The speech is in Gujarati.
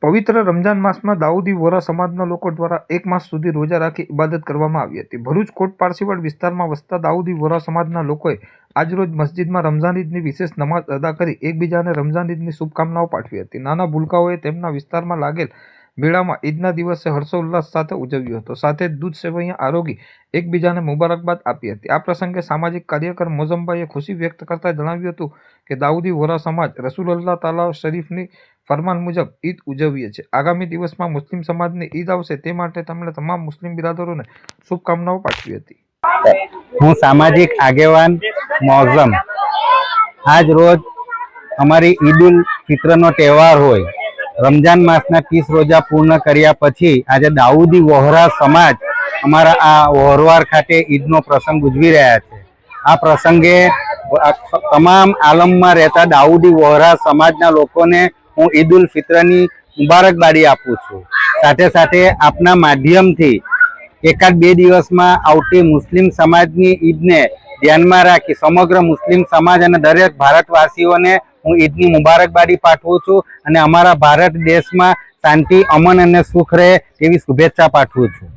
પવિત્ર રમજાન માસમાં દાઉદી વોરા સમાજના લોકો દ્વારા 1 માસ સુધી રોજા રાખી ઇબાદત કરવામાં આવી હતી। ભરૂચ કોટ પારસીવાડ વિસ્તારમાં વસતા દાઉદી વોરા સમાજના લોકોએ આજરોજ મસ્જિદમાં રમઝાન ઈદની વિશેષ નમાઝ અદા કરી એકબીજાને રમઝાન ઈદની શુભકામનાઓ પાઠવી હતી। નાના ભૂલકાઓએ તેમના વિસ્તારમાં લાગેલ મેળામાં ઈદના દિવસે હર્ષોલ્લાસ સાથે ઉજવ્યો હતો, સાથે દૂધ સેવૈયા આરોગી એકબીજાને મુબારકબાદ આપી હતી। આ પ્રસંગે સામાજિક કાર્યકર મોઝમભાઈએ ખુશી વ્યક્ત કરતા જણાવ્યું હતું કે દાઉદી વોરા સમાજ રસૂલુલ્લાહ તાલા શરીફની ફરમાન મુજબ ઈદ ઉજવીએ છીએ। આગામી દિવસમાં મુસ્લિમ સમાજની ઈદ આવશે તે માટે તેમણે તમામ મુસ્લિમ બિરાદરોને શુભકામનાઓ પાઠવી હતી। હું સામાજિક આગેવાન મોઝમ। આજ રોજ અમારી ઈદ ઉલ ફિત્રનો તહેવાર હોય, રમજાન માસના 30 રોજા પૂર્ણ કર્યા પછી આજે દાઉદી વોહરા સમાજ અમારા આ વહોરવાર ખાતે ઈદનો પ્રસંગ ઉજવી રહ્યા છે। આ પ્રસંગે તમામ આલમમાં રહેતા દાઉદી વોહરા સમાજના લોકોને હું ઈદ ઉલ ફિત્રની મુબારકબાદી આપું છું। સાથે સાથે આપના માધ્યમથી એકાદ બે દિવસમાં આવતી મુસ્લિમ સમાજની ઈદને ધ્યાનમાં રાખી સમગ્ર મુસ્લિમ સમાજ અને દરેક ભારતવાસીઓને હું ઈદની મુબારકબાદી પાઠવું છું અને અમારા ભારત દેશમાં શાંતિ, અમન અને સુખ રહે તેવી શુભેચ્છા પાઠવું છું।